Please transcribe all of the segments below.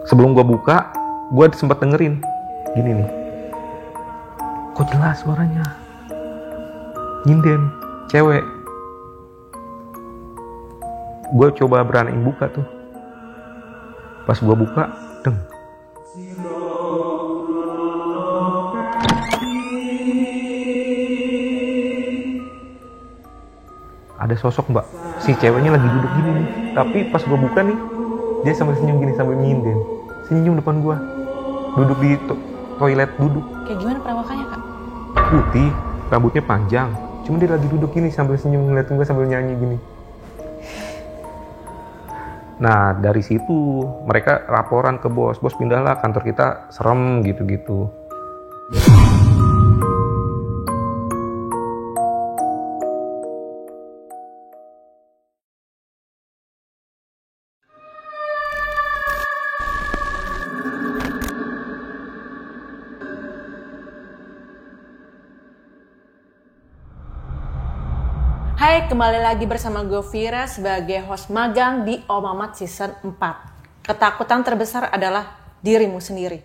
Sebelum gue buka, gue sempat dengerin gini nih, kok jelas suaranya, nyinden, cewek. Gue coba beraniin buka tuh. Pas gue buka, deng. Ada sosok mbak, si ceweknya lagi duduk gini nih. Tapi pas gue buka nih, dia sambil senyum gini, sambil nyinden. Senyum depan gue. Duduk di toilet, duduk. Kayak gimana perawakannya, Kak? Putih, rambutnya panjang. Cuma dia lagi duduk gini sambil senyum ngeliatin gue sambil nyanyi gini. Nah dari situ mereka laporan ke bos, bos pindahlah kantor kita serem gitu-gitu. Hai, kembali lagi bersama gue Vira sebagai host magang di Omamat Season 4. Ketakutan terbesar adalah dirimu sendiri.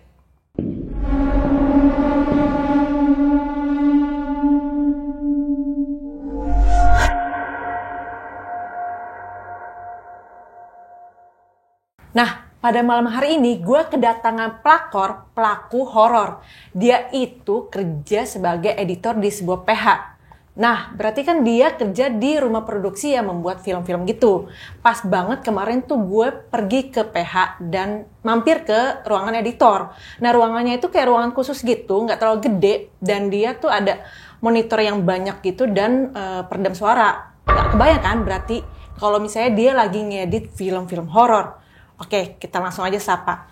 Nah, pada malam hari ini gue kedatangan pelaku horor. Dia itu kerja sebagai editor di sebuah PH. Nah, berarti kan dia kerja di rumah produksi yang membuat film-film gitu. Pas banget kemarin tuh gue pergi ke PH dan mampir ke ruangan editor. Nah, ruangannya itu kayak ruangan khusus gitu, nggak terlalu gede. Dan dia tuh ada monitor yang banyak gitu dan peredam suara. Nggak kebayang kan berarti kalau misalnya dia lagi ngedit film-film horor. Oke, kita langsung aja sapa.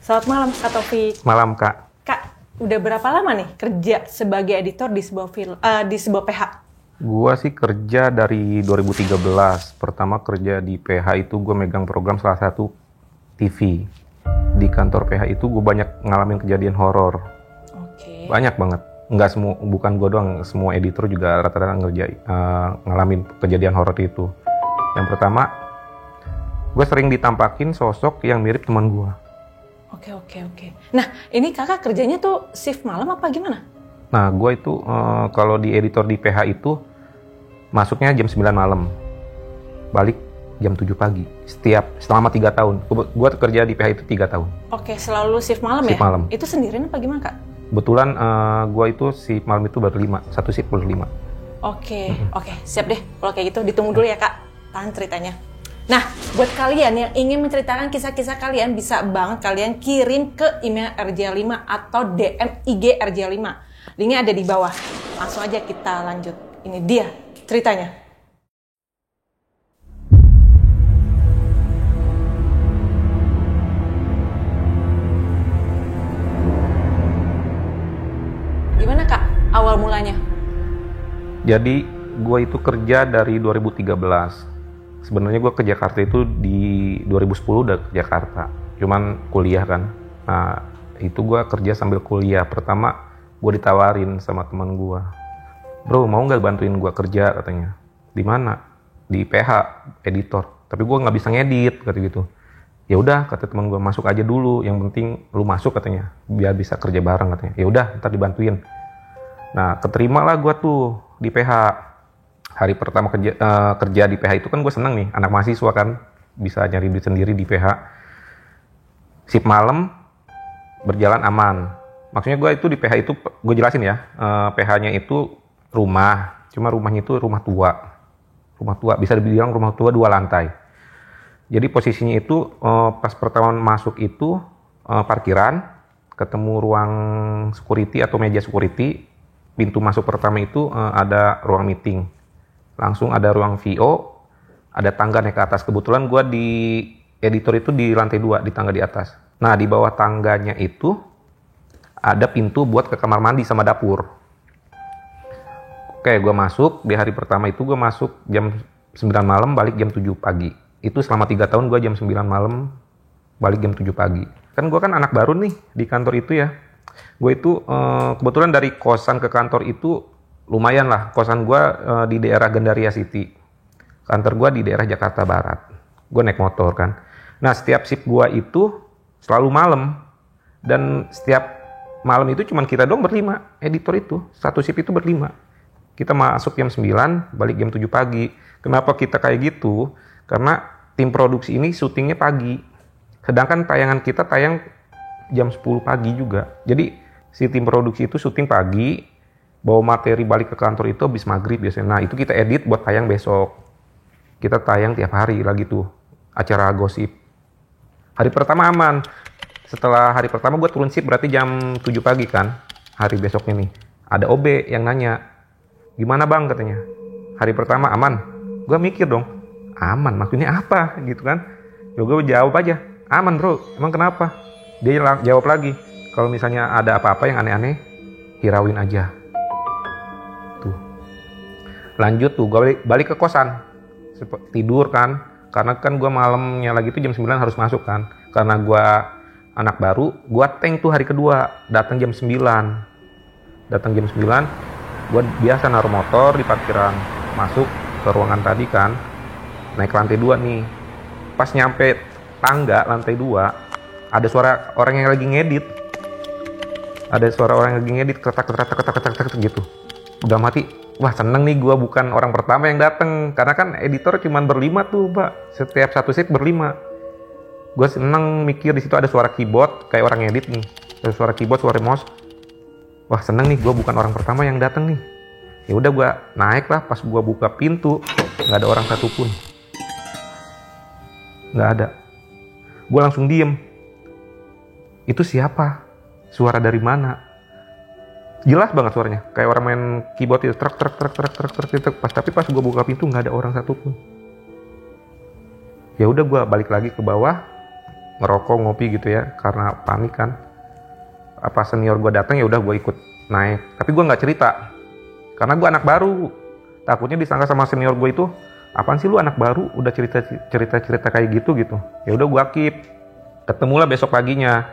Selamat malam, Kak Taufik. Malam, Kak. Kak, udah berapa lama nih kerja sebagai editor di sebuah di sebuah PH? Gua sih kerja dari 2013. Pertama kerja di PH itu gue megang program salah satu TV. Di kantor PH itu gue banyak ngalamin kejadian horor. Oke. Banyak banget. Nggak semua, bukan gue doang, semua editor juga rata-rata ngalamin kejadian horor itu. Yang pertama, gue sering ditampakin sosok yang mirip teman gue. Oke. Nah, ini kakak kerjanya tuh shift malam apa gimana? Nah, gue itu kalau di editor di PH itu masuknya jam 9 malam, balik jam 7 pagi. Selama 3 tahun. Gue kerja di PH itu 3 tahun. Oke, selalu shift malam Shift ya? malam. Itu sendirian apa gimana, Kak? Kebetulan gue itu shift malam itu baru 5, satu shift baru 5. Oke, siap deh. Kalau kayak gitu ditunggu dulu ya, Kak. Tahan ceritanya. Nah, buat kalian yang ingin menceritakan kisah-kisah kalian, bisa banget kalian kirim ke email RJ5 atau DM IG RJ5. Linknya ada di bawah. Langsung aja kita lanjut. Ini dia ceritanya. Gimana, Kak, awal mulanya? Jadi gue itu kerja dari 2013. Sebenarnya gue ke Jakarta itu di 2010 udah ke Jakarta. Cuman kuliah kan. Nah itu gue kerja sambil kuliah. Pertama gue ditawarin sama teman gue. Bro, mau nggak bantuin gue kerja katanya. Di mana? Di PH editor. Tapi gue nggak bisa ngedit kata gitu. Ya udah kata teman gue, masuk aja dulu. Yang penting lu masuk katanya. Biar bisa kerja bareng katanya. Ya udah ntar dibantuin. Nah keterima lah gue tuh di PH. Hari pertama kerja di PH itu kan gue seneng nih, anak mahasiswa kan, bisa nyari duit sendiri di PH. Shift malam berjalan aman. Maksudnya gue itu di PH itu, gue jelasin ya, PH-nya itu rumah, cuma rumahnya itu rumah tua, bisa dibilang rumah tua 2 lantai. Jadi posisinya itu pas pertama masuk itu parkiran, ketemu ruang security atau meja security. Pintu masuk pertama itu ada ruang meeting. Langsung ada ruang VO, ada tangga naik ke atas. Kebetulan gue di editor itu di lantai 2, di tangga di atas. Nah, di bawah tangganya itu ada pintu buat ke kamar mandi sama dapur. Oke, gue masuk. Di hari pertama itu gue masuk jam 9 malam, balik jam 7 pagi. Itu selama 3 tahun gue jam 9 malam, balik jam 7 pagi. Kan gue kan anak baru nih di kantor itu ya. Gue itu kebetulan dari kosan ke kantor itu lumayan lah. Kosan gue di daerah Gandaria City. Kantor gue di daerah Jakarta Barat. Gue naik motor kan. Nah setiap shift gue itu selalu malam, dan setiap malam itu cuman kita doang berlima, editor itu, satu shift itu berlima. Kita masuk jam 9, balik jam 7 pagi. Kenapa kita kayak gitu? Karena tim produksi ini syutingnya pagi. Sedangkan tayangan kita tayang jam 10 pagi juga. Jadi si tim produksi itu syuting pagi, bawa materi balik ke kantor itu habis maghrib biasanya. Nah itu kita edit buat tayang besok. Kita tayang tiap hari lagi tuh, acara gosip. Hari pertama aman. Setelah hari pertama gue turun shift berarti jam 7 pagi kan. Hari besoknya nih. Ada OB yang nanya, gimana bang katanya. Hari pertama aman. Gue mikir dong, aman maksudnya apa gitu kan. Ya gue jawab aja, aman bro, emang kenapa? Dia jawab lagi, kalau misalnya ada apa-apa yang aneh-aneh, hirauin aja. Tuh. Lanjut tuh, gue balik ke kosan. Tidur kan. Karena kan gue malamnya lagi tuh jam 9 harus masuk kan. Karena gue anak baru, gue tank tuh hari kedua, datang jam 9. Datang jam 9, gue biasa naruh motor di parkiran, masuk ke ruangan tadi kan, naik lantai 2 nih. Pas nyampe tangga lantai 2, ada suara orang yang lagi ngedit. Ada suara orang yang lagi ngedit, ketak gitu. Udah mati, wah seneng nih gue bukan orang pertama yang datang, karena kan editor cuman berlima tuh, Pak. Setiap satu shift berlima. Gue seneng mikir di situ ada suara keyboard kayak orang ngedit nih. Ada suara keyboard, suara mouse. Wah seneng nih, gue bukan orang pertama yang datang nih. Ya udah gue naik lah, pas gue buka pintu nggak ada orang satupun, nggak ada. Gue langsung diem. Itu siapa? Suara dari mana? Jelas banget suaranya, kayak orang main keyboard itu, truk. Tapi pas gue buka pintu nggak ada orang satupun. Ya udah gue balik lagi ke bawah, ngerokok ngopi gitu ya, karena panik kan. Apa senior gue datang ya udah gue ikut naik. Tapi gue nggak cerita, karena gue anak baru. Takutnya disangka sama senior gue itu, apaan sih lu anak baru udah cerita kayak gitu. Ya udah gue keep. Ketemulah besok paginya.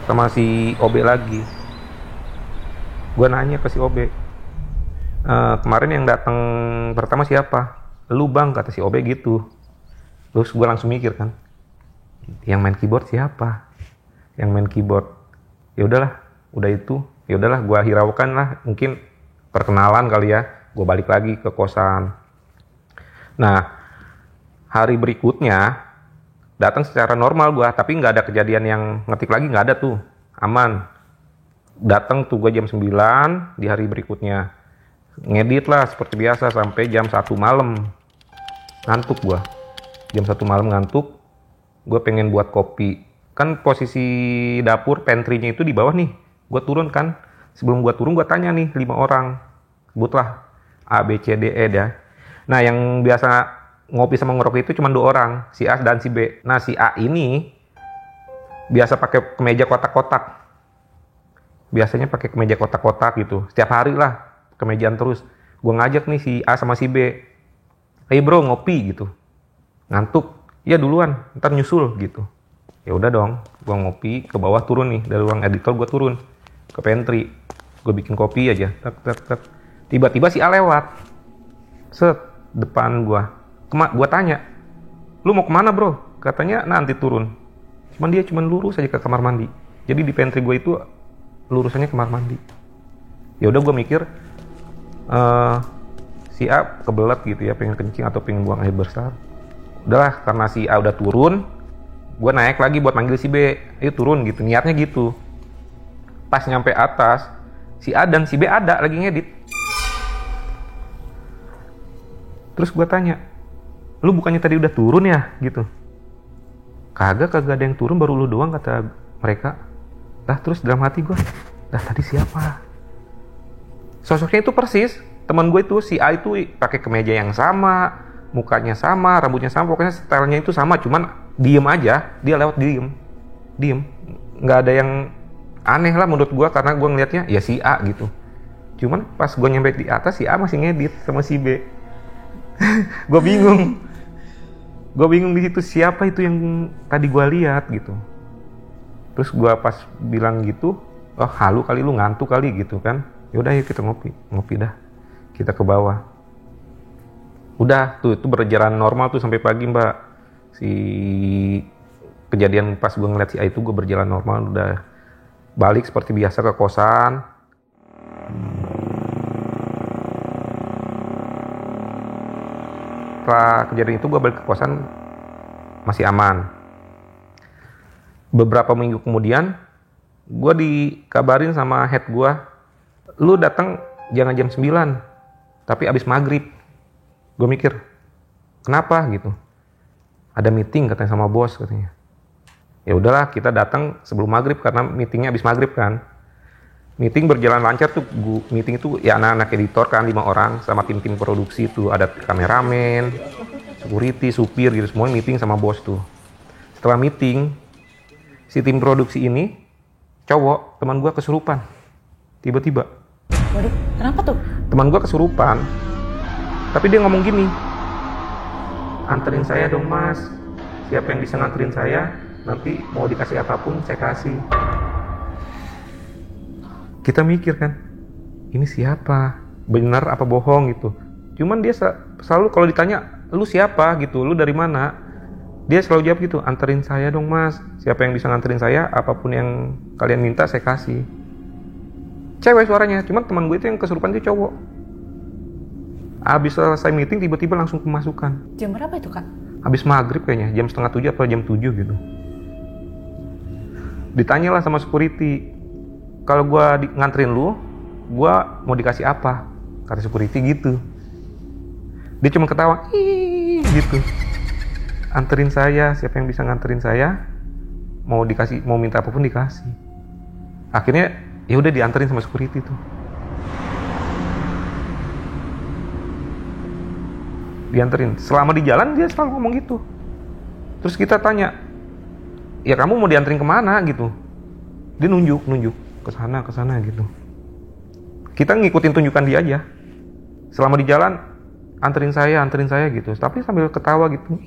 Sama si OB lagi. Gue nanya ke si OB, kemarin yang datang pertama siapa? Lu bang, kata si OB gitu. Terus gue langsung mikir kan, yang main keyboard siapa? Yang main keyboard. Ya udahlah, udah itu. Ya udahlah, gue hiraukan lah, mungkin perkenalan kali ya. Gue balik lagi ke kosan. Nah, hari berikutnya datang secara normal gue, tapi nggak ada kejadian yang ngetik lagi, nggak ada tuh, aman. Datang tuh gue jam 9 di hari berikutnya, ngedit lah seperti biasa sampai jam 1 malam. Ngantuk gue, jam 1 malam ngantuk. Gue pengen buat kopi. Kan posisi dapur pantry-nya itu di bawah nih. Gue turun kan. Sebelum gue turun gue tanya nih 5 orang. Sebutlah A, B, C, D, E dah. Nah yang biasa ngopi sama ngerokok itu cuma 2 orang. Si A dan si B. Nah si A ini biasa pakai kemeja kotak-kotak. Biasanya pakai kemeja kotak-kotak gitu. Setiap hari lah kemejaan terus. Gue ngajak nih si A sama si B. Hey bro ngopi gitu. Ngantuk. Ya duluan, ntar nyusul gitu. Ya udah dong, gue ngopi ke bawah, turun nih dari ruang editor, gue turun ke pantry, gue bikin kopi aja. Tak. Tiba-tiba si A lewat, set depan gue. Gue tanya, lu mau kemana bro? Katanya nanti turun. Cuman dia cuman lurus aja ke kamar mandi. Jadi di pantry gue itu lurusannya kamar mandi. Ya udah gue mikir, si A kebelet gitu ya, pengen kencing atau pengen buang air besar. Udahlah, karena si A udah turun, gue naik lagi buat manggil si B. Ayo turun gitu, niatnya gitu. Pas nyampe atas, si A dan si B ada lagi ngedit. Terus gue tanya, lu bukannya tadi udah turun ya gitu? Kagak ada yang turun, baru lu doang, kata mereka. Lah terus dalam hati gue, lah tadi siapa? Sosoknya itu persis teman gue itu, si A itu pakai kemeja yang sama, mukanya sama, rambutnya sama, pokoknya stylenya itu sama, cuman diem aja, dia lewat diem, nggak ada yang aneh lah menurut gue, karena gue ngelihatnya ya si A gitu. Cuman pas gue nyampe di atas, si A masih ngedit sama si B. Gue bingung di situ, siapa itu yang tadi gue lihat gitu. Terus gue pas bilang gitu, oh halu kali, lu ngantuk kali gitu kan. Ya udah yuk kita ngopi dah, kita ke bawah. Udah tuh, itu berjalan normal tuh sampai pagi Mbak. Si kejadian pas gue ngeliat si A itu gue berjalan normal, udah balik seperti biasa ke kosan. Setelah kejadian itu gue balik ke kosan masih aman. Beberapa minggu kemudian gue dikabarin sama head gue, lu datang jangan jam 9 tapi abis maghrib. Gue mikir kenapa gitu, ada meeting katanya sama bos katanya. Ya udahlah, kita datang sebelum maghrib karena meetingnya abis maghrib kan. Meeting berjalan lancar tuh. Meeting itu ya anak-anak editor kan, 5 orang sama tim-tim produksi tuh, ada kameramen, security, supir gitu, semua meeting sama bos tuh. Setelah meeting, si tim produksi ini cowok, teman gua kesurupan tiba-tiba. Waduh, kenapa tuh? Teman gua kesurupan, tapi dia ngomong gini, anterin saya dong mas, siapa yang bisa nganterin saya, nanti mau dikasih apapun saya kasih. Kita mikir kan, ini siapa? Benar apa bohong gitu. Cuman dia selalu kalau ditanya, lu siapa gitu, lu dari mana? Dia selalu jawab gitu, anterin saya dong mas, siapa yang bisa nganterin saya, apapun yang kalian minta saya kasih. Cewek suaranya, cuman teman gue itu yang kesurupan itu cowok. Abis selesai meeting tiba-tiba langsung kemasukan. Jam berapa itu Kak? Habis maghrib kayaknya, jam 6:30 atau jam 7 gitu. Ditanyalah sama security, kalau gue nganterin lu, gue mau dikasih apa? Kata security gitu. Dia cuma ketawa, ih gitu. Anterin saya, siapa yang bisa nganterin saya, mau dikasih, mau minta apapun dikasih. Akhirnya ya udah dianterin sama security tuh. Dianterin. Selama di jalan dia selalu ngomong gitu. Terus kita tanya, ya kamu mau dianterin kemana gitu? Dia nunjuk ke sana gitu. Kita ngikutin tunjukan dia aja. Selama di jalan, anterin saya gitu. Tapi sambil ketawa gitu,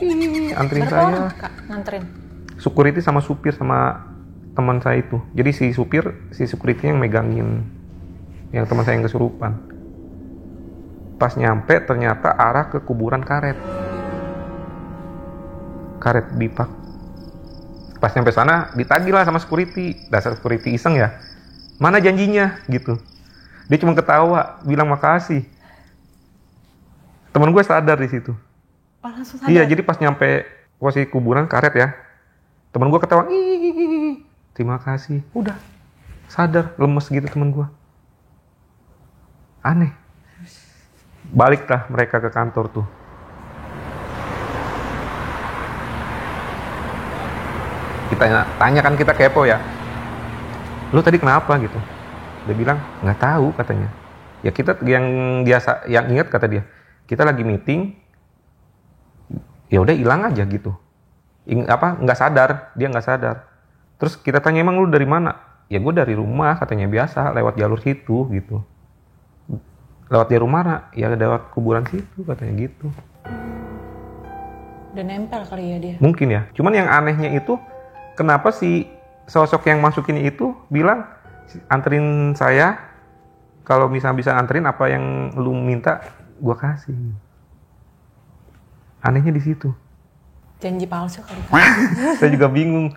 anterin berapa saya. Orang, Kak, nganterin? Security sama supir sama teman saya itu. Jadi si security yang megangin yang teman saya yang kesurupan. Pas nyampe ternyata arah ke kuburan karet Bipak. Pas nyampe sana ditagih lah sama security. Dasar security iseng ya, mana janjinya gitu. Dia cuma ketawa bilang makasih. Temen gue sadar di situ. Oh, langsung sadar? Iya, jadi pas nyampe posisi kuburan karet ya, temen gue ketawa, ih terima kasih. Udah sadar, lemes gitu temen gue. Aneh. Baliklah mereka ke kantor tuh. Tanya kan, kita kepo ya. Lu tadi kenapa gitu? Dia bilang nggak tahu katanya. Ya kita yang ingat kata dia. Kita lagi meeting. Ya udah hilang aja gitu. Nggak sadar, dia nggak sadar. Terus kita tanya emang lu dari mana? Ya gue dari rumah katanya, biasa lewat jalur situ gitu. Lewat jalur mana? Ya lewat kuburan situ katanya gitu. Udah nempel kali ya dia. Mungkin ya. Cuman yang anehnya itu, kenapa si sosok yang masukin itu bilang anterin saya, kalau misalnya bisa anterin apa yang lu minta gua kasih. Anehnya di situ. Janji palsu kali. Saya juga bingung.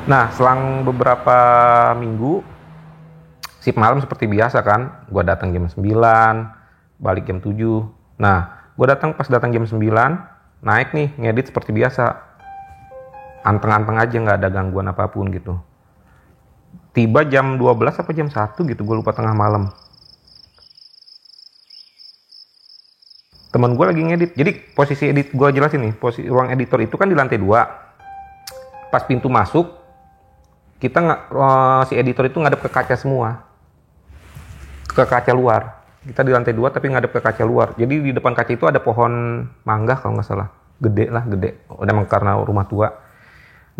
Nah, selang beberapa minggu, shift malam seperti biasa kan, gue datang jam 9, balik jam 7. Nah, gue pas datang jam 9, naik nih, ngedit seperti biasa. Anteng-anteng aja, nggak ada gangguan apapun gitu. Tiba jam 12 apa jam 1 gitu, gue lupa, tengah malam. Temen gue lagi ngedit, jadi posisi edit gue jelasin nih, posisi ruang editor itu kan di lantai 2. Pas pintu masuk, kita si editor itu ngadep ke kaca semua, ke kaca luar. Kita di lantai 2 tapi ngadep ke kaca luar. Jadi di depan kaca itu ada pohon mangga kalau nggak salah, gede. Udah karena rumah tua.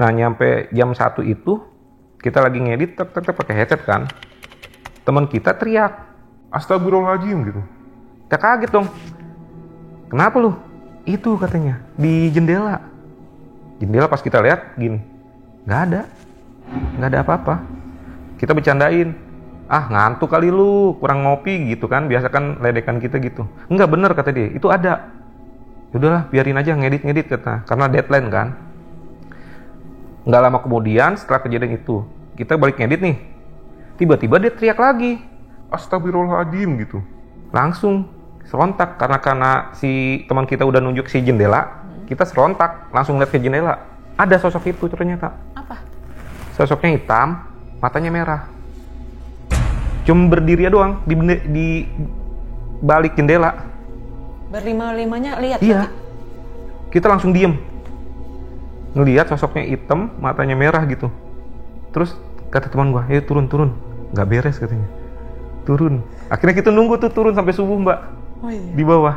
Nah nyampe jam 1 itu kita lagi ngedit, pakai headset kan. Teman kita teriak, astagfirullahaladzim gitu. Kita kaget dong. Kenapa lu? Itu katanya di jendela. Jendela pas kita lihat gini, nggak ada. nggak ada apa-apa. Kita bercandain, ah ngantuk kali lu, kurang ngopi gitu kan, biasa kan ledekan kita gitu. Enggak, bener kata dia, itu ada. Udahlah biarin aja ngedit kata, karena deadline kan. Nggak lama kemudian setelah kejadian itu, kita balik ngedit nih, tiba-tiba dia teriak lagi, astagfirullahaladzim gitu. Langsung serontak, karena si teman kita udah nunjuk si jendela, kita serontak langsung lihat ke jendela. Ada sosok itu ternyata. Apa? Sosoknya hitam, matanya merah. Cuma berdiri doang di balik jendela. Berlima-limanya lihat? Iya. Kita langsung diem. Ngelihat sosoknya hitam, matanya merah gitu. Terus kata teman gua, ayo turun. Nggak beres katanya. Turun. Akhirnya kita nunggu tuh turun sampai subuh, Mbak. Oh iya. Di bawah.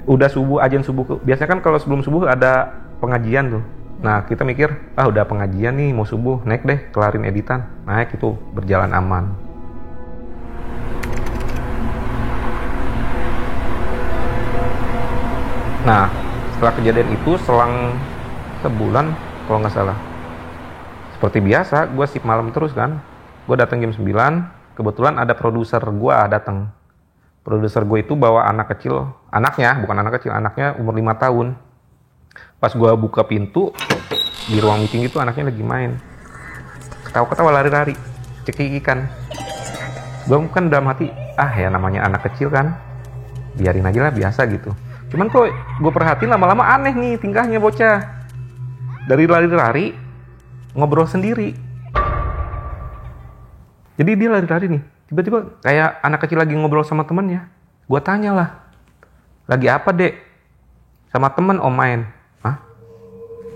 Udah subuh, ajan subuh. Biasanya kan kalau sebelum subuh ada pengajian tuh. Nah, kita mikir, udah pengajian nih, mau subuh, naik deh, kelarin editan. Naik, itu berjalan aman. Nah, setelah kejadian itu, selang sebulan, kalau nggak salah. Seperti biasa, gue shift malam terus kan. Gue datang jam 9, kebetulan ada produser gue datang. Produser gue itu bawa anak kecil, anaknya umur 5 tahun. Pas gue buka pintu, di ruang meeting itu anaknya lagi main. Ketawa-ketawa lari-lari, cekikikan. Gue kan dalam hati, ya namanya anak kecil kan, biarin aja lah, biasa gitu. Cuman kok gue perhatiin lama-lama aneh nih tingkahnya bocah. Dari lari-lari, ngobrol sendiri. Jadi dia lari-lari nih, tiba-tiba kayak anak kecil lagi ngobrol sama temennya. Gue tanya lah, lagi apa dek? Sama temen om main. Hah?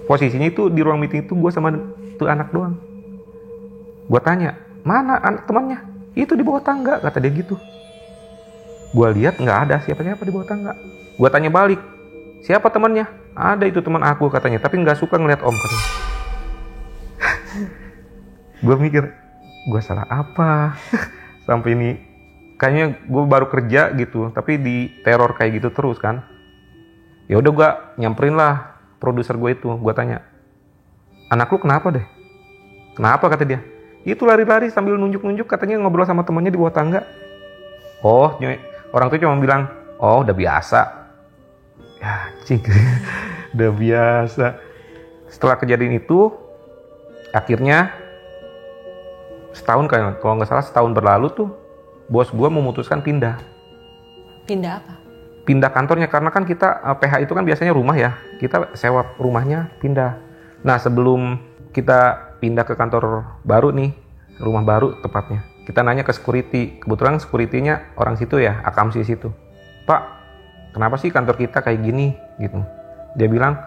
Posisinya itu di ruang meeting itu gue sama tuh anak doang. Gue tanya, mana anak temannya? Itu di bawah tangga, kata dia gitu. Gue lihat nggak ada siapa-siapa di bawah tangga. Gue tanya balik, siapa temannya? Ada itu teman aku katanya, tapi nggak suka ngeliat om katanya. Gue mikir, gue salah apa? Sampai ini, kayaknya gue baru kerja gitu, tapi di teror kayak gitu terus kan. Ya udah gue nyamperin lah produser gue itu, gue tanya, anak lu kenapa deh? Kenapa kata dia? Itu lari-lari sambil nunjuk-nunjuk, katanya ngobrol sama temannya di bawah tangga. Oh, orang tuh cuma bilang, oh udah biasa. Ya cik, udah biasa. Setelah kejadian itu, akhirnya setahun kalau nggak salah setahun berlalu tuh, bos gue memutuskan pindah. Pindah apa? Pindah kantornya, karena kan kita PH itu kan biasanya rumah ya, kita sewa rumahnya pindah. Nah sebelum kita pindah ke kantor baru nih, rumah baru tepatnya, kita nanya ke security, kebetulan security-nya orang situ ya, akamsi situ. Pak, kenapa sih kantor kita kayak gini gitu? Dia bilang,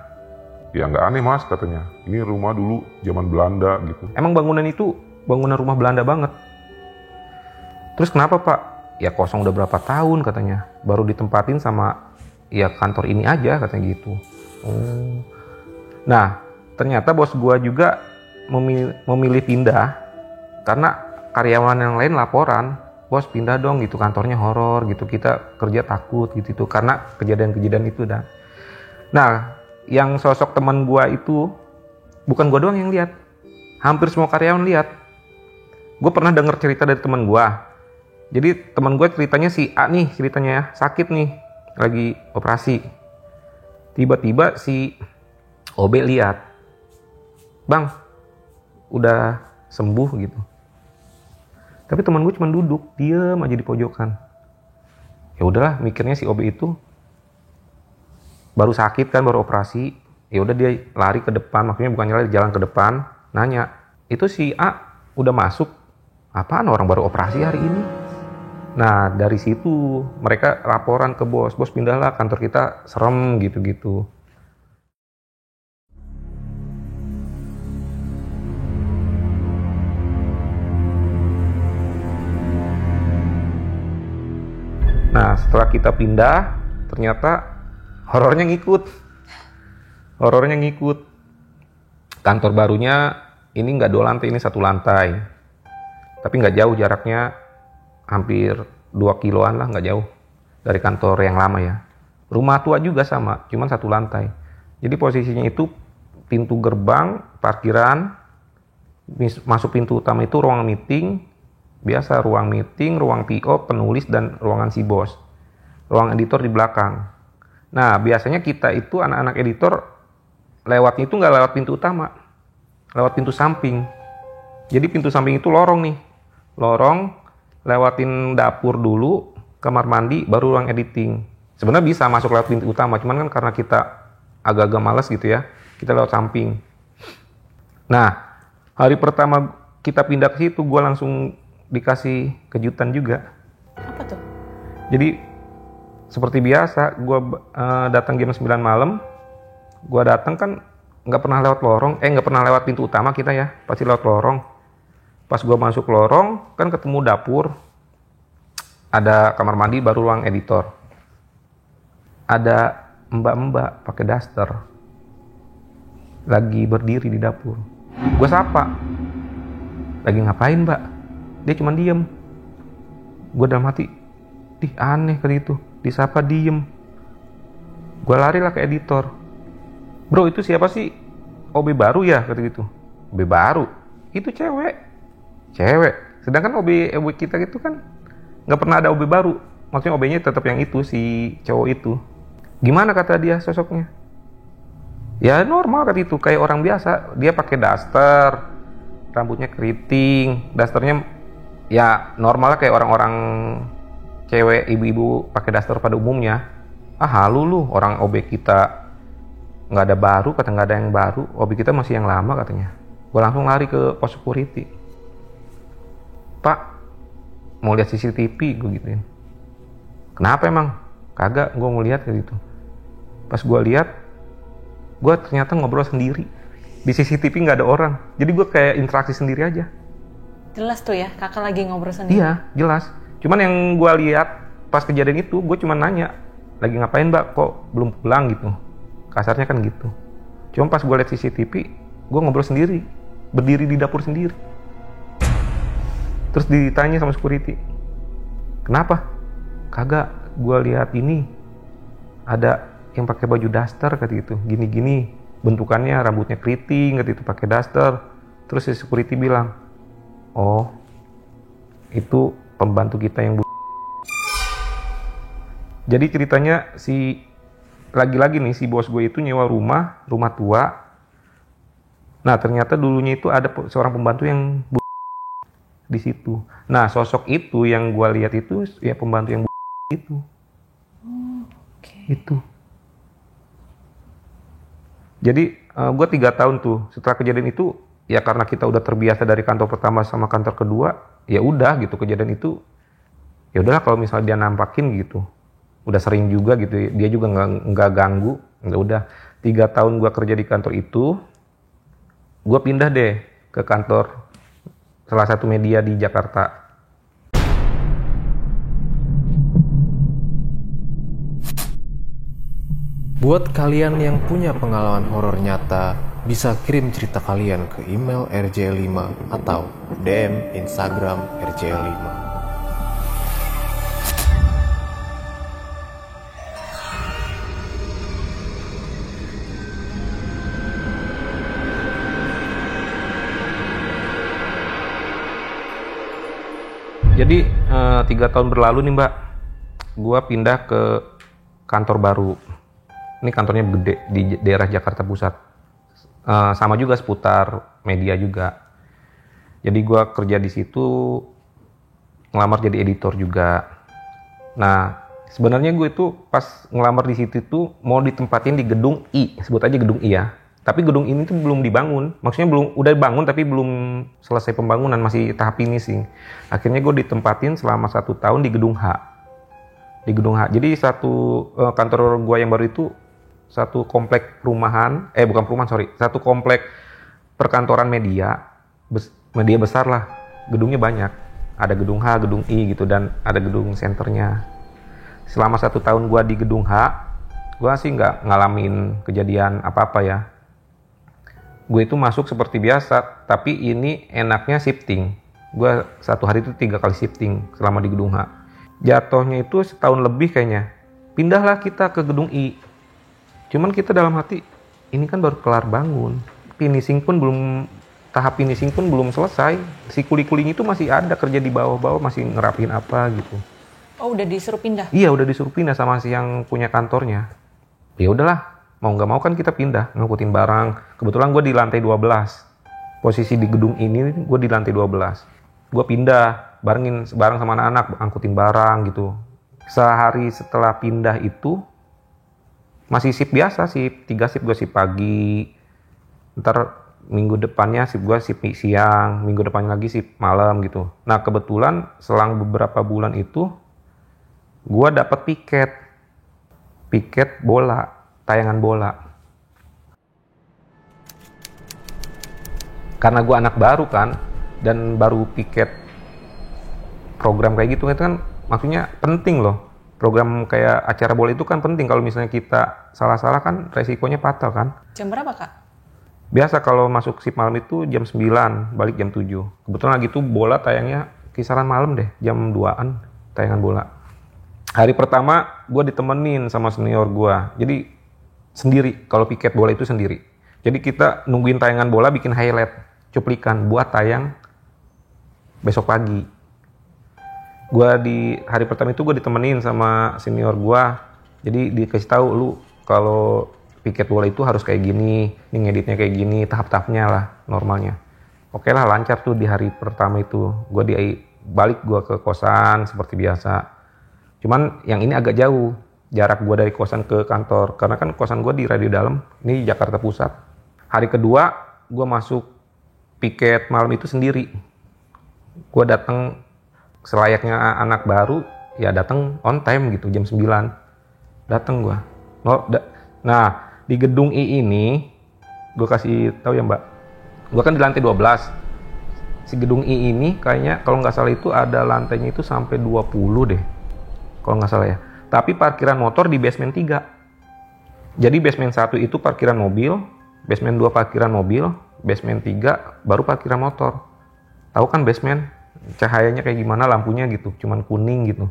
ya nggak aneh mas katanya, ini rumah dulu zaman Belanda gitu. emang bangunan itu bangunan rumah Belanda banget. Terus kenapa pak? Ya kosong udah berapa tahun katanya, baru ditempatin sama ya kantor ini aja katanya gitu. Oh. Nah ternyata bos gua juga memilih pindah karena karyawan yang lain laporan, bos pindah dong gitu, kantornya horor gitu, kita kerja takut gitu karena kejadian-kejadian itu dah. Nah yang sosok teman gua itu bukan gua doang yang lihat, hampir semua karyawan lihat. Gue pernah dengar cerita dari teman gua. Jadi teman gue ceritanya si A nih, ceritanya ya, sakit nih, lagi operasi. Tiba-tiba si OB lihat, bang, udah sembuh gitu. Tapi teman gue cuma duduk, diem aja di pojokan. Ya udahlah, mikirnya si OB itu baru sakit kan, baru operasi. Ya udah dia lari ke depan, maksudnya bukannya lari, jalan ke depan, nanya, itu si A udah masuk? Apaan orang baru operasi hari ini? Nah dari situ mereka laporan ke bos pindahlah kantor kita serem gitu-gitu. Nah setelah kita pindah ternyata horornya ngikut. Kantor barunya ini nggak 2 lantai, ini 1 lantai. Tapi nggak jauh jaraknya, hampir 2 kiloan lah, nggak jauh dari kantor yang lama ya. Rumah tua juga sama, cuman 1 lantai. Jadi posisinya itu pintu gerbang parkiran, Masuk pintu utama itu ruang meeting, biasa ruang meeting, ruang PO, penulis, dan ruangan si bos. Ruang editor di belakang. Nah, biasanya kita itu anak-anak editor lewatnya itu nggak lewat pintu utama, lewat pintu samping. Jadi pintu samping itu lorong nih. Lorong, lewatin dapur dulu, kamar mandi, baru ruang editing. Sebenarnya bisa masuk lewat pintu utama, cuman kan karena kita agak-agak malas gitu ya, kita lewat samping. Nah, hari pertama kita pindah ke situ, gue langsung dikasih kejutan juga. Apa tuh? Jadi, seperti biasa, gue datang jam 9 malam, gue datang kan nggak pernah lewat lorong, nggak pernah lewat pintu utama kita ya, pasti lewat lorong. Pas gue masuk lorong, kan ketemu dapur, ada kamar mandi, baru ruang editor. Ada mbak-mbak pakai daster, lagi berdiri di dapur. Gue sapa, lagi ngapain mbak? Dia cuma diem. Gue dalam hati, aneh kali itu, disapa diem. Gue lari lah ke editor. Bro, itu siapa sih? OB baru ya? Kata gitu. OB baru? Itu cewek. Sedangkan OB kita gitu kan nggak pernah ada OB baru. Maksudnya OB-nya tetap yang itu, si cowok itu. Gimana kata dia sosoknya? Ya normal kata itu, kayak orang biasa. Dia pakai daster, rambutnya keriting, dasternya ya normal kayak orang-orang cewek, ibu-ibu pakai daster pada umumnya. Halu lu, orang OB kita nggak ada baru, kata nggak ada yang baru, OB kita masih yang lama katanya. Gue langsung lari ke pos security. Pak, mau lihat CCTV, gue gituin. Kenapa emang? Kagak, gue mau lihat kayak gitu. Pas gue lihat, gue ternyata ngobrol sendiri. Di CCTV nggak ada orang, jadi gue kayak interaksi sendiri aja. Jelas tuh ya, kakak lagi ngobrol sendiri. Iya, jelas. Cuman yang gue lihat pas kejadian itu, gue cuma nanya, lagi ngapain mbak, kok belum pulang gitu. Kasarnya kan gitu. Cuma pas gue lihat CCTV, gue ngobrol sendiri, berdiri di dapur sendiri. Terus ditanya sama security, kenapa? Kagak, gue lihat ini ada yang pakai baju daster kata gitu, gini-gini bentukannya, rambutnya keriting kata itu, pakai daster. Terus si security bilang, oh itu pembantu kita yang Jadi ceritanya lagi-lagi nih si bos gue itu nyewa rumah tua. Nah ternyata dulunya itu ada seorang pembantu yang di situ. Nah sosok itu yang gue lihat itu ya pembantu yang itu. Itu. Jadi gue 3 tahun tuh setelah kejadian itu, ya karena kita udah terbiasa dari kantor pertama sama kantor kedua, ya udah gitu kejadian itu. Ya udahlah kalau misalnya dia nampakin gitu, udah sering juga gitu, dia juga nggak ganggu, nggak udah. 3 tahun gue kerja di kantor itu, gue pindah deh ke kantor salah satu media di Jakarta. Buat kalian yang punya pengalaman horor nyata, bisa kirim cerita kalian ke email rj5 atau DM Instagram rj5. Jadi 3 tahun berlalu nih mbak, gue pindah ke kantor baru. Ini kantornya gede di daerah Jakarta Pusat. Sama juga seputar media juga. Jadi gue kerja di situ, ngelamar jadi editor juga. Nah sebenarnya gue itu pas ngelamar di situ tuh mau ditempatin di gedung I, sebut aja gedung I ya. Tapi gedung ini tuh belum dibangun, maksudnya udah bangun tapi belum selesai pembangunan, masih tahap finishing. Akhirnya gue ditempatin selama 1 tahun di gedung H. Di gedung H. Jadi kantor gue yang baru itu satu komplek perumahan, bukan perumahan sorry, satu komplek perkantoran media besar lah. Gedungnya banyak, ada gedung H, gedung I gitu, dan ada gedung senternya. Selama 1 tahun gue di gedung H, gue sih nggak ngalamin kejadian apa-apa ya. Gue itu masuk seperti biasa, tapi ini enaknya shifting. Gue 1 hari itu 3 kali shifting selama di gedung H. Jatuhnya itu setahun lebih kayaknya. Pindahlah kita ke gedung I. Cuman kita dalam hati, ini kan baru kelar bangun. Finishing pun belum tahap finishing pun belum selesai. Si kuli-kulinya itu masih ada kerja di bawah-bawah, masih ngerapin apa gitu. Oh, udah disuruh pindah? Iya, udah disuruh pindah sama si yang punya kantornya. Ya udahlah, mau nggak mau kan kita pindah, ngangkutin barang. Kebetulan gue di lantai 12. Posisi di gedung ini gue di lantai 12. Gue pindah, bareng sama anak-anak, angkutin barang gitu. Sehari setelah pindah itu, masih shift biasa, shift 3 shift, gue shift pagi. Ntar minggu depannya shift gue shift siang, minggu depannya lagi shift malam gitu. Nah kebetulan selang beberapa bulan itu, gue dapet piket bola, tayangan bola. Karena gue anak baru kan, dan baru piket program kayak gitu kan maksudnya penting loh. Program kayak acara bola itu kan penting, kalau misalnya kita salah-salah kan resikonya fatal kan. Jam berapa, Kak? Biasa kalau masuk shift malam itu jam 9, balik jam 7. Kebetulan lagi tuh bola tayangnya kisaran malam deh, jam 2-an tayangan bola. Hari pertama gue ditemenin sama senior gue, jadi sendiri, kalau piket bola itu sendiri. Jadi kita nungguin tayangan bola, bikin highlight, cuplikan buat tayang besok pagi. Gue di hari pertama itu gue ditemenin sama senior gue, jadi dikasih tahu lu kalau piket bola itu harus kayak gini, ini ngeditnya kayak gini, tahap-tahapnya lah normalnya. Oke lah, lancar tuh di hari pertama itu. Gue balik gue ke kosan seperti biasa. Cuman yang ini agak jauh jarak gue dari kosan ke kantor, karena kan kosan gue di Radio Dalam, ini Jakarta Pusat. Hari kedua gue masuk piket malam itu sendiri. Gue datang selayaknya anak baru, ya datang on time gitu, jam 9 datang gue. Nah di gedung I ini gue kasih tahu ya mbak, gue kan di lantai 12. Si gedung I ini kayaknya kalau nggak salah itu ada lantainya itu sampai 20 deh, kalau nggak salah ya. Tapi parkiran motor di basement 3. Jadi basement 1 itu parkiran mobil, basement 2 parkiran mobil, basement 3 baru parkiran motor. Tahu kan basement cahayanya kayak gimana, lampunya gitu, cuman kuning gitu.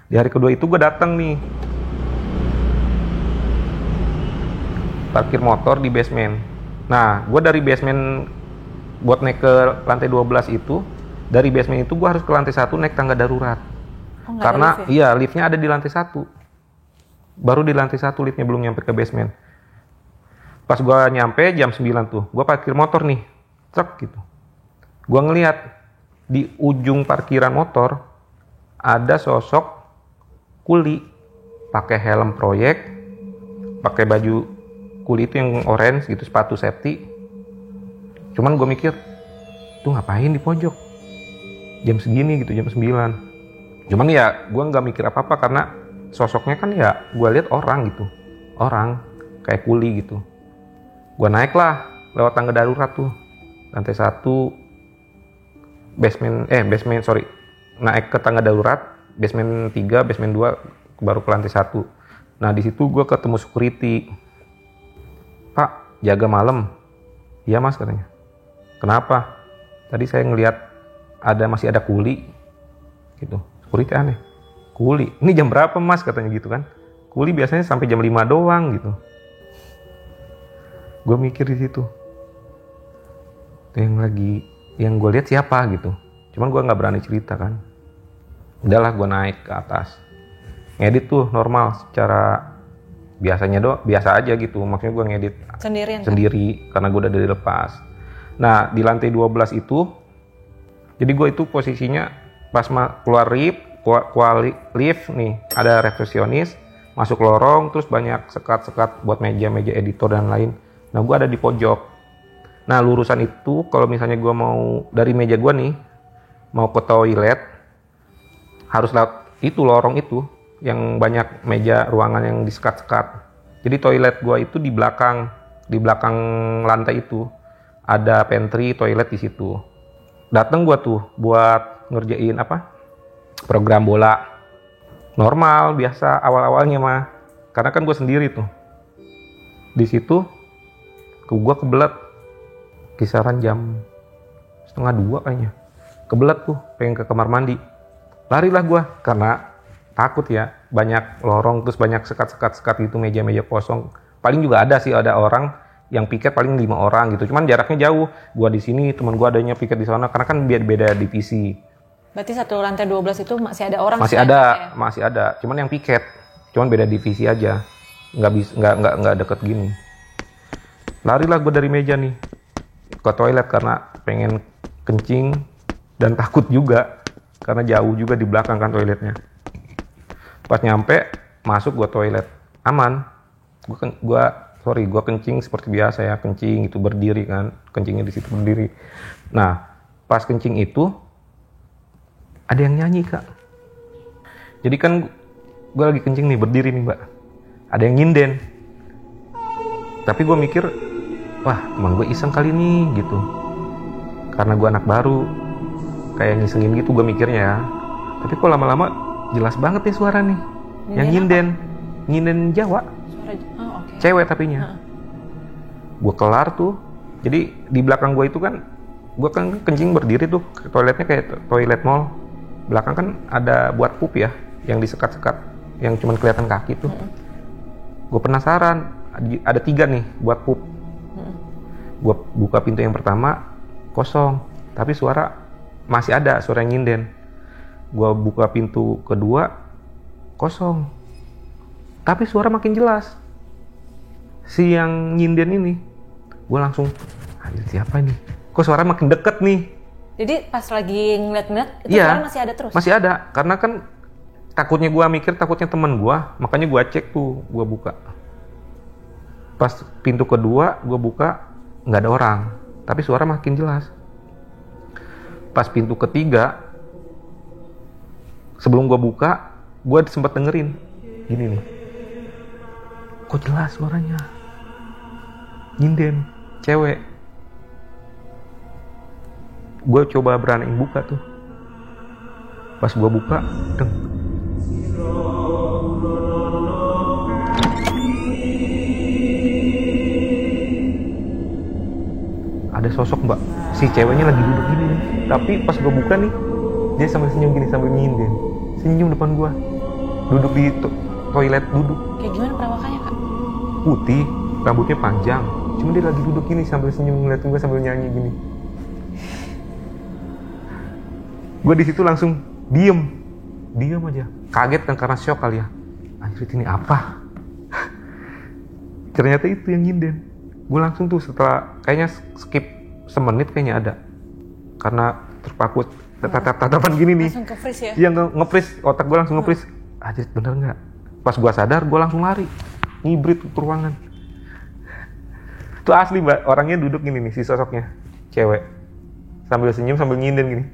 Di hari kedua itu gue datang nih, parkir motor di basement. Nah gue dari basement buat naik ke lantai 12 itu, dari basement itu gue harus ke lantai 1 naik tangga darurat. Karena lift ya? Iya, liftnya ada di lantai 1. Baru di lantai 1 liftnya, belum nyampe ke basement. Pas gue nyampe jam 9 tuh, gue parkir motor nih, truk gitu. Gue ngeliat di ujung parkiran motor ada sosok kuli pakai helm proyek, pakai baju kuli itu yang orange gitu, sepatu safety. Cuman gue mikir, tuh ngapain di pojok jam segini gitu, jam 9. Cuman ya gue nggak mikir apa-apa, karena sosoknya kan ya gue lihat orang gitu, orang kayak kuli gitu. Gue naik lah lewat tangga darurat tuh, lantai 1 naik ke tangga darurat, basement 3, basement 2 baru ke lantai 1. Nah di situ gue ketemu security. Pak, jaga malam? Iya mas, katanya. Kenapa? Tadi saya ngelihat masih ada kuli gitu. Security aneh, kuli ini jam berapa mas, katanya gitu kan. Kuli biasanya sampai jam 5 doang gitu. Gue mikir di situ, yang gue lihat siapa gitu. Cuman gue nggak berani cerita kan. Udahlah, gue naik ke atas, ngedit tuh normal, secara biasa aja gitu. Maksudnya gue ngedit sendiri karena gue udah dari lepas. Nah di lantai 12 itu, jadi gue itu posisinya pas keluar lift nih, ada resepsionis, masuk lorong, terus banyak sekat-sekat buat meja-meja editor dan lain. Nah gue ada di pojok. Nah lurusan itu kalau misalnya gue mau dari meja gue nih mau ke toilet, harus lewat itu lorong itu yang banyak meja ruangan yang disekat-sekat. Jadi toilet gue itu di belakang lantai itu ada pantry toilet di situ. Dateng gue tuh buat ngerjain program bola normal biasa awal-awalnya mah, karena kan gue sendiri tuh. Di situ gue kebelet kisaran jam 1:30 kayaknya, kebelet tuh pengen ke kamar mandi. Larilah gue karena takut ya, banyak lorong terus banyak sekat gitu, meja-meja kosong. Paling juga ada orang yang piket paling 5 orang gitu. Cuman jaraknya jauh. Gua di sini, teman gua adanya piket di sana karena kan beda divisi. Berarti satu lantai 12 itu masih ada orang? Masih ada. Cuman yang piket. Cuman beda divisi aja. Nggak deket gini. Larilah gua dari meja nih ke toilet karena pengen kencing dan takut juga karena jauh juga di belakang kan toiletnya. Pas nyampe masuk gua toilet aman. Gua kencing seperti biasa ya, kencing itu berdiri kan, kencingnya di situ berdiri. Nah, pas kencing itu ada yang nyanyi, Kak. Jadi kan gue lagi kencing nih, berdiri nih, Mbak. Ada yang nyinden. Tapi gue mikir, wah, teman gue iseng kali nih gitu. Karena gue anak baru, kayak ngisengin gitu gue mikirnya ya. Tapi kok lama-lama jelas banget nih suara nih. Yang nyinden Jawa. Cewek tapinya. Gue kelar tuh. Jadi di belakang gue itu kan, gue kan kencing berdiri tuh, toiletnya kayak toilet mall. Belakang kan ada buat pup ya, yang disekat-sekat, yang cuma kelihatan kaki tuh. Gue penasaran, ada 3 nih buat pup. Gue buka pintu yang pertama, kosong. Tapi suara masih ada, suara yang nyinden. Gue buka pintu kedua, kosong. Tapi suara makin jelas. Si yang nyinden ini, gue langsung, siapa nih? Kok suara makin deket nih? Jadi pas lagi ngeliat-ngeliat, itu suara masih ada terus? Masih ada, karena kan takutnya teman gue, makanya gue cek tuh, gue buka. Pas pintu kedua, gue buka, nggak ada orang, tapi suara makin jelas. Pas pintu ketiga, sebelum gue buka, gue sempat dengerin, gini nih. Kok jelas suaranya? Nyinden, cewek. Gue coba beraniin buka tuh. Pas gue buka, deng. Ada sosok, Mbak. Si ceweknya lagi duduk gini nih. Tapi pas gue buka nih, dia sambil senyum gini, sambil nyinden. Senyum depan gue. Duduk di toilet, duduk. Kayak gimana perawakannya, Kak? Putih, rambutnya panjang. Cuma dia lagi duduk gini sambil senyum ngeliatin gue sambil nyanyi gini. Gue di situ langsung diem aja. Kaget kan karena shock kali ya. Anjir ini apa? Ternyata itu yang nyinden. Gue langsung tuh setelah kayaknya skip semenit kayaknya ada. Karena terpaku tatapan gini nih. Langsung ke-freeze ya? Iya nge-freeze, otak gue langsung nge-freeze. Anjir bener nggak? Pas gue sadar gue langsung lari. Ngibrit ke ruangan. Itu asli, Mbak, orangnya duduk gini nih, si sosoknya cewek sambil senyum sambil nyinden gini.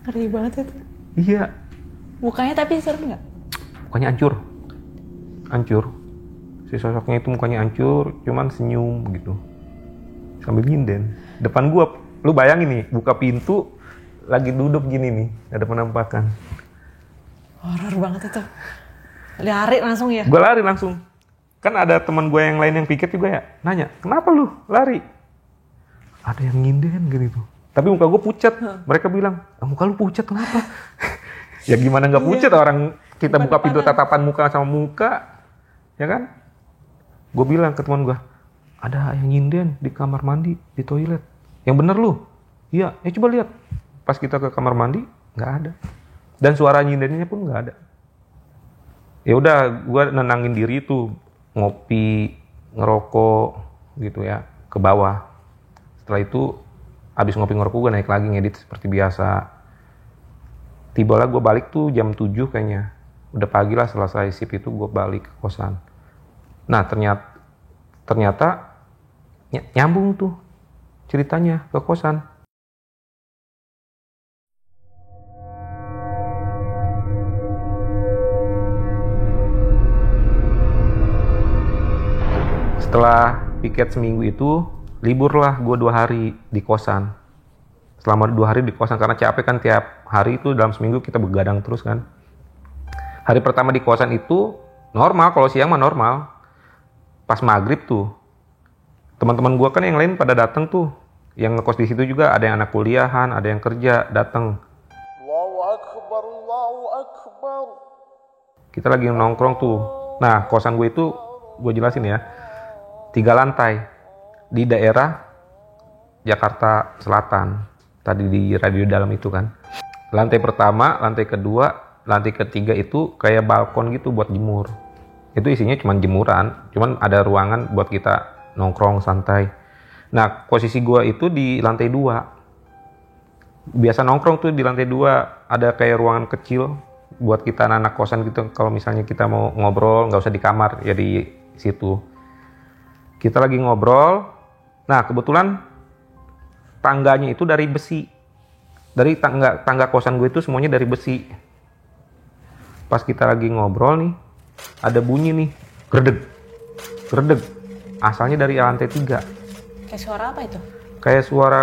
Ngeri banget itu. Iya. Mukanya tapi serem nggak? Mukanya hancur. Si sosoknya itu mukanya hancur, cuman senyum gitu sambil nyinden depan gua. Lu bayangin nih, buka pintu lagi duduk gini nih, ada penampakan. Horor banget itu. Lari langsung ya? Gua lari langsung. Kan ada teman gue yang lain yang piket juga ya, nanya, kenapa lu lari? Ada yang nyinden gitu. Tapi muka gue pucat. Mereka bilang, muka lu pucat kenapa? Ya gimana nggak pucat, orang kita buka pintu tatapan muka sama muka, ya kan? Gue bilang ke teman gue, ada yang nyinden di kamar mandi, di toilet. Yang bener lu? Iya, coba lihat. Pas kita ke kamar mandi, nggak ada. Dan suara nyindennya pun nggak ada. Ya udah, gue nenangin diri tuh. Ngopi, ngerokok gitu ya, ke bawah. Setelah itu habis ngopi ngerokok gue naik lagi ngedit seperti biasa. Tibalah gue balik tuh jam 7 kayaknya. Udah pagi lah, selesai shift itu gue balik ke kosan. Nah ternyata nyambung tuh ceritanya ke kosan. Setelah piket seminggu itu, liburlah gue 2 hari di kosan. Selama 2 hari di kosan, karena capek kan tiap hari itu dalam seminggu kita begadang terus kan. Hari pertama di kosan itu normal, kalau siang mah normal. Pas maghrib tuh, teman-teman gue kan yang lain pada datang tuh. Yang ngekos di situ juga ada yang anak kuliahan, ada yang kerja, datang. Allahu Akbar, Allahu Akbar. Kita lagi nongkrong tuh. Nah, kosan gue itu, gue jelasin ya. 3 lantai. di daerah Jakarta Selatan. Tadi di radio dalam itu kan. Lantai pertama, lantai kedua, lantai ketiga itu kayak balkon gitu buat jemur. Itu isinya cuma jemuran, cuman ada ruangan buat kita nongkrong santai. Nah, posisi gua itu di lantai 2. Biasa nongkrong tuh di lantai 2, ada kayak ruangan kecil buat kita anak kosan gitu. Kalau misalnya kita mau ngobrol, nggak usah di kamar, ya di situ. Kita lagi ngobrol. Nah, kebetulan tangganya itu dari besi. Dari tangga kosan gue itu semuanya dari besi. Pas kita lagi ngobrol nih, ada bunyi nih, gredeg, gredeg. Asalnya dari lantai 3. Kayak suara apa itu? Kayak suara,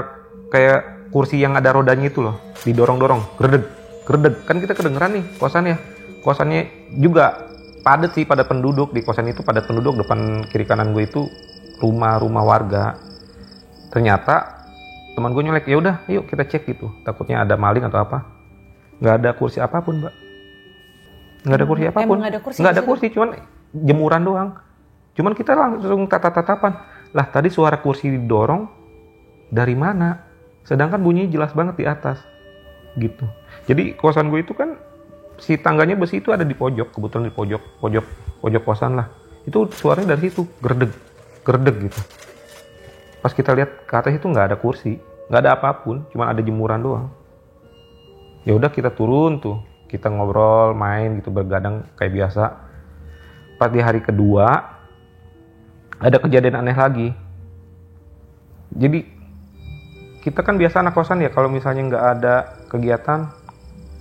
kayak kursi yang ada rodanya itu loh, didorong-dorong, gredeg, gredeg. Kan kita kedengeran nih kosannya. Kosannya juga padat sih, pada penduduk. Di kosan itu padat penduduk, depan kiri kanan gue itu rumah-rumah warga. Ternyata teman gue nyolek, ya udah yuk kita cek gitu, takutnya ada maling atau apa. Nggak ada kursi apapun, Mbak. Nggak ada kursi apapun. Nggak ada kursi, cuman jemuran doang. Cuman kita langsung tatap-tatapan. Lah tadi suara kursi didorong dari mana? Sedangkan bunyinya jelas banget di atas. Gitu. Jadi kosan gue itu kan si tangganya besi itu ada di pojok, kebetulan di pojok kosan lah. Itu suaranya dari situ, gerdeg, gerdeg gitu. Pas kita lihat ke atas itu nggak ada kursi, nggak ada apapun, cuma ada jemuran doang. Ya udah kita turun tuh, kita ngobrol, main gitu, bergadang kayak biasa. Pas di hari kedua ada kejadian aneh lagi. Jadi kita kan biasa anak kosan ya, kalau misalnya nggak ada kegiatan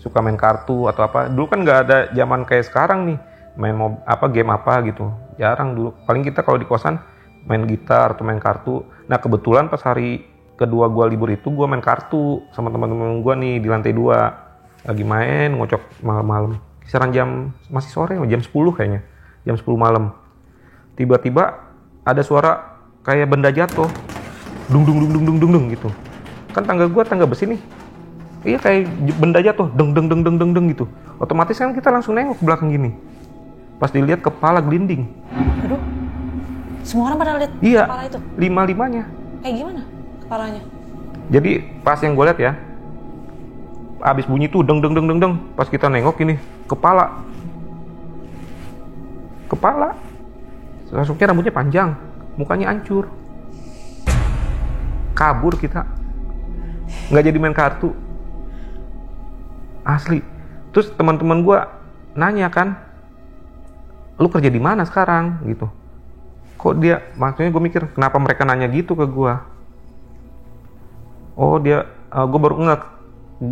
suka main kartu atau apa. Dulu kan nggak ada zaman kayak sekarang nih, main game apa gitu, jarang dulu. Paling kita kalau di kosan main gitar atau main kartu. Nah kebetulan pas hari kedua gue libur itu gue main kartu sama teman-teman gue nih di lantai 2. Lagi main ngocok malam-malam. Kisaran masih sore, jam 10 kayaknya. Jam 10 malam. Tiba-tiba ada suara kayak benda jatuh. Dung dung dung dung dung dung dung gitu. Kan tangga gue tangga besi nih. Iya kayak benda jatuh, deng deng deng deng deng deng gitu. Otomatis kan kita langsung nengok ke belakang gini. Pas dilihat kepala gelinding. Aduh. Semua orang pada lihat iya, kepala itu? Lima-limanya. Kayak gimana kepalanya? Jadi pas yang gue lihat ya, abis bunyi tuh deng deng deng deng deng, pas kita nengok ini kepala. Sosoknya rambutnya panjang, mukanya hancur. Kabur kita. Nggak jadi main kartu. Asli. Terus teman-teman gue nanya kan, lu kerja di mana sekarang gitu. Kok dia, maksudnya gue mikir kenapa mereka nanya gitu ke gue. Oh dia, gue baru ngeh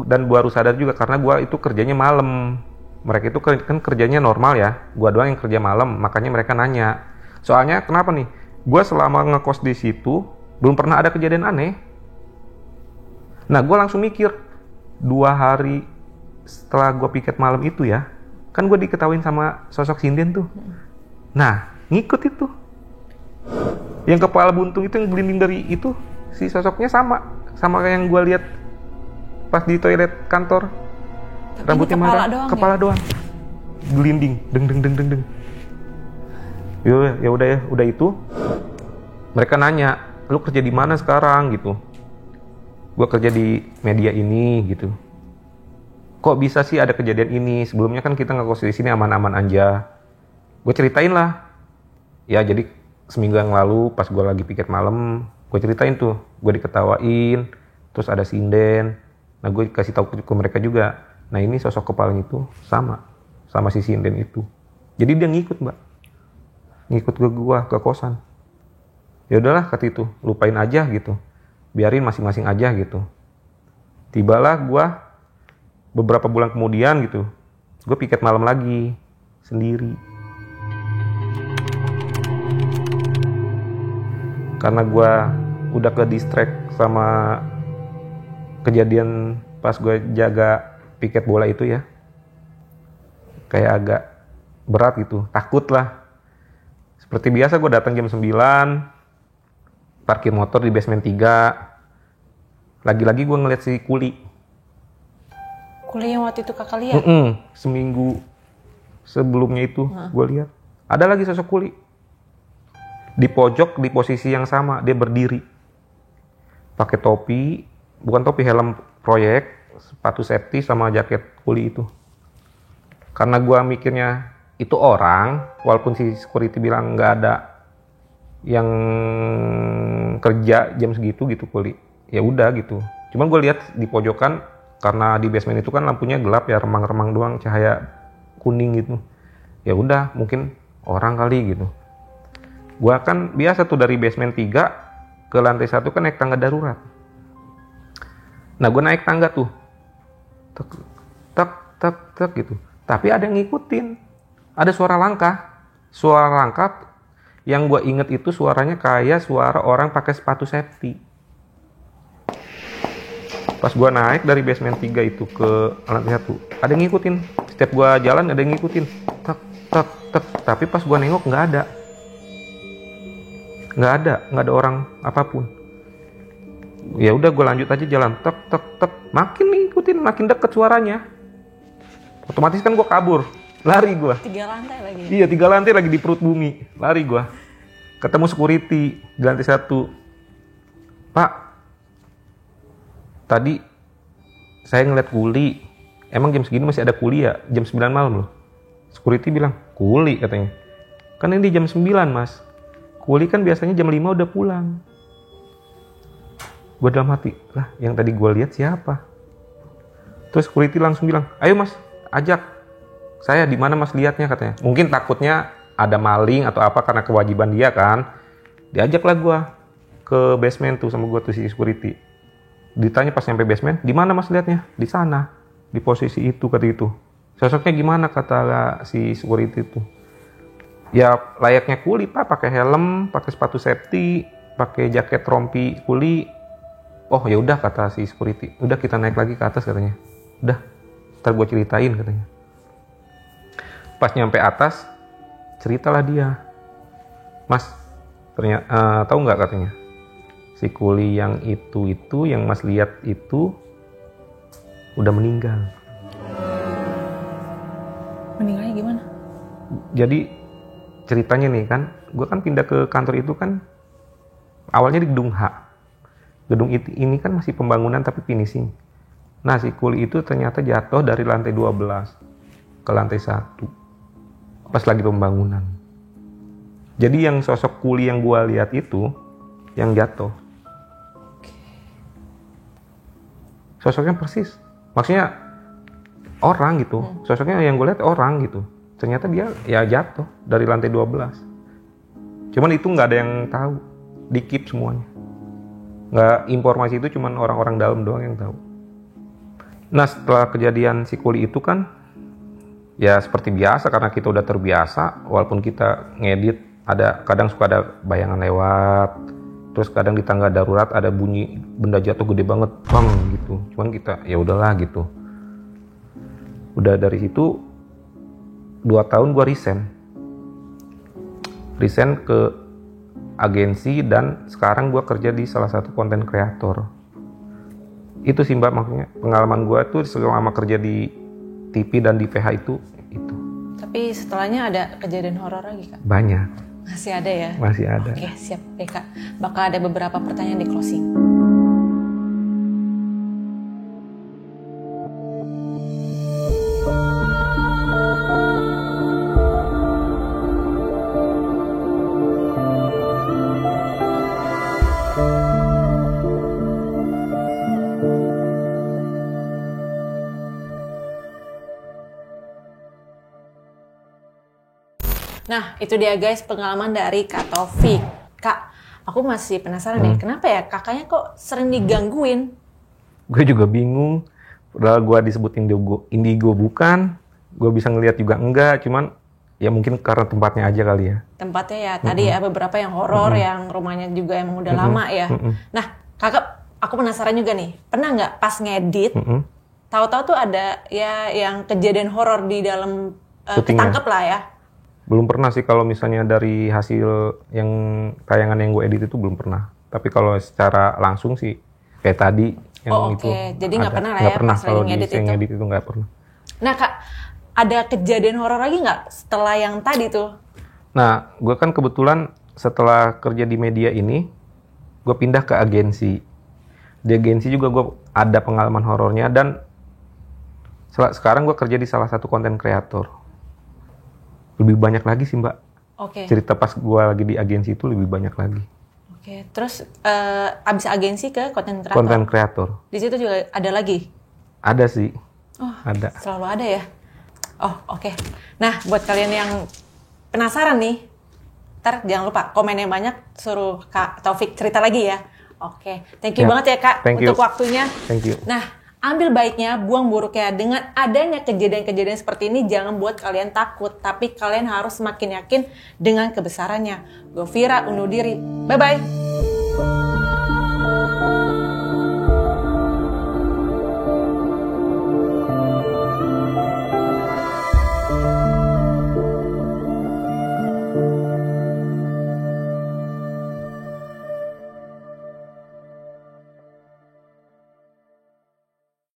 dan baru sadar juga karena gue itu kerjanya malam. Mereka itu kan kerjanya normal ya, gue doang yang kerja malam, makanya mereka nanya. Soalnya kenapa nih, gue selama ngekos di situ belum pernah ada kejadian aneh. Nah gue langsung mikir, 2 hari setelah gue piket malam itu ya, kan gue diketawain sama sosok sinden tuh. Nah ngikut itu. Yang kepala buntung itu yang gelinding dari itu, si sosoknya sama kayak yang gue lihat pas di toilet kantor. Rambutnya merah, kepala doang. Gelinding, deng deng deng deng deng. Ya udah itu. Mereka nanya, lu kerja di mana sekarang gitu. Gue kerja di media ini gitu. Kok bisa sih ada kejadian ini? Sebelumnya kan kita ngekos di sini aman-aman aja. Gue ceritain lah. Ya jadi seminggu yang lalu pas gue lagi piket malam, gue ceritain tuh, gue diketawain, terus ada sinden. Nah gue kasih tahu ke mereka juga. Nah ini sosok kepalanya itu sama si sinden itu. Jadi dia ngikut, Mbak, ngikut ke gue ke kosan. Ya udahlah kata itu, lupain aja gitu, biarin masing-masing aja gitu. Tibalah gue beberapa bulan kemudian gitu, gue piket malam lagi sendiri. Karena gue udah ke distract sama kejadian pas gue jaga piket bola itu ya. Kayak agak berat gitu, takut lah. Seperti biasa gue datang jam 9, parkir motor di basement 3. Lagi-lagi gue ngeliat si Kuli. Kuli yang waktu itu kakak lihat? Seminggu sebelumnya itu gue lihat. Ada lagi sosok Kuli. Di pojok di posisi yang sama dia berdiri. Pakai topi, bukan topi, helm proyek, sepatu safety sama jaket kuli itu. Karena gua mikirnya itu orang, walaupun si security bilang nggak ada yang kerja jam segitu gitu kuli. Ya udah gitu. Cuman gue lihat di pojokan karena di basement itu kan lampunya gelap ya, remang-remang doang, cahaya kuning gitu. Ya udah, mungkin orang kali gitu. Gua kan biasa tuh dari basement 3 ke lantai 1 kan naik tangga darurat. Nah, gue naik tangga tuh. Tek gitu. Tapi ada yang ngikutin. Ada suara langkah. Suara langkah yang gue inget itu suaranya kayak suara orang pakai sepatu safety. Pas gue naik dari basement 3 itu ke lantai 1, ada yang ngikutin. Setiap gue jalan ada yang ngikutin. Tek. Tapi pas gue nengok nggak ada. Nggak ada orang apapun. Ya udah gue lanjut aja jalan. Tek. Makin ngikutin, makin deket suaranya. Otomatis kan gue kabur. Lari gue. 3 lantai lagi. Iya, 3 lantai lagi di perut bumi. Lari gue. Ketemu security di lantai 1. Pak, tadi saya ngeliat kuli. Emang jam segini masih ada kuli ya? Jam 9 malam loh. Security bilang, kuli katanya. Kan ini jam 9 mas. Kuli kan biasanya jam 5 udah pulang. Gue dalam hati, lah yang tadi gue lihat siapa? Terus security langsung bilang, ayo mas, ajak. Saya di mana mas lihatnya katanya. Mungkin takutnya ada maling atau apa karena kewajiban dia kan. Diajaklah gue ke basement tuh sama gue tuh si security. Ditanya pas nyampe basement, di mana mas lihatnya? Di sana, di posisi itu kata itu. Sosoknya gimana kata si security itu? Ya layaknya kuli pak, pakai helm, pakai sepatu safety, pakai jaket rompi kuli. Oh ya udah kata si security, udah kita naik lagi ke atas katanya. Udah, ntar gue ceritain katanya. Pas nyampe atas, ceritalah dia. Mas, ternyata tahu nggak katanya? Si kuli yang itu yang mas lihat itu udah meninggal. Meninggalnya gimana? Jadi ceritanya nih kan, gue kan pindah ke kantor itu kan awalnya di gedung H. Gedung ini kan masih pembangunan tapi finishing. Nah si kuli itu ternyata jatuh dari lantai 12 ke lantai 1 pas lagi pembangunan. Jadi yang sosok kuli yang gue lihat itu yang jatuh. Sosoknya persis. Maksudnya orang gitu. Sosoknya yang gue lihat orang gitu. Ternyata dia ya jatuh dari lantai 12. Cuman itu nggak ada yang tahu, di-keep semuanya. Nggak, informasi itu cuman orang-orang dalam doang yang tahu. Nah setelah kejadian si kuli itu kan, ya seperti biasa karena kita udah terbiasa, walaupun kita ngedit, kadang suka ada bayangan lewat, terus kadang di tangga darurat ada bunyi benda jatuh gede banget, bang gitu. Cuman kita ya udahlah gitu. Udah dari situ 2 tahun gue resign ke agensi dan sekarang gue kerja di salah satu konten kreator. Itu sih mbak, maksudnya pengalaman gue tuh selama kerja di TV dan di PH itu. Tapi setelahnya ada kejadian horor lagi kak? Banyak. Masih ada ya? Masih ada. Oke siap deh kak. Bakal ada beberapa pertanyaan di closing. Nah, itu dia guys pengalaman dari Kak Taufik. Kak, aku masih penasaran nih, kenapa ya kakaknya kok sering digangguin? Gue juga bingung. Padahal gue disebut indigo bukan. Gue bisa ngelihat juga enggak, cuman ya mungkin karena tempatnya aja kali ya. Tempatnya ya, tadi ya beberapa yang horor, yang rumahnya juga emang udah lama ya. Nah, kakak, aku penasaran juga nih, pernah nggak pas ngedit, tahu-tahu tuh ada ya yang kejadian horor di dalam ketangkep lah ya? Belum pernah sih kalau misalnya dari hasil yang tayangan yang gue edit itu belum pernah. Tapi kalau secara langsung sih kayak tadi yang itu. Oke, jadi nggak pernah lah ya pas kalau lagi ngedit itu. ngedit itu nggak pernah. Nah kak, ada kejadian horor lagi nggak setelah yang tadi tuh? Nah, gue kan kebetulan setelah kerja di media ini, gue pindah ke agensi. Di agensi juga gue ada pengalaman horornya, dan sekarang gue kerja di salah satu konten kreator. Lebih banyak lagi sih Mbak. Oke. Cerita pas gue lagi di agensi itu lebih banyak lagi. Oke, terus abis agensi ke konten kreator? Konten kreator. Di situ juga ada lagi? Ada sih. Oh, ada. Selalu ada ya? Oh, oke. Nah, buat kalian yang penasaran nih, ntar jangan lupa komen yang banyak, suruh Kak Taufik cerita lagi ya. Oke, thank you banget ya Kak untuk waktunya. Thank you. Nah, ambil baiknya, buang buruknya. Dengan adanya kejadian-kejadian seperti ini, jangan buat kalian takut, tapi kalian harus semakin yakin dengan kebesarannya. Gue Vira, undur diri. Bye-bye.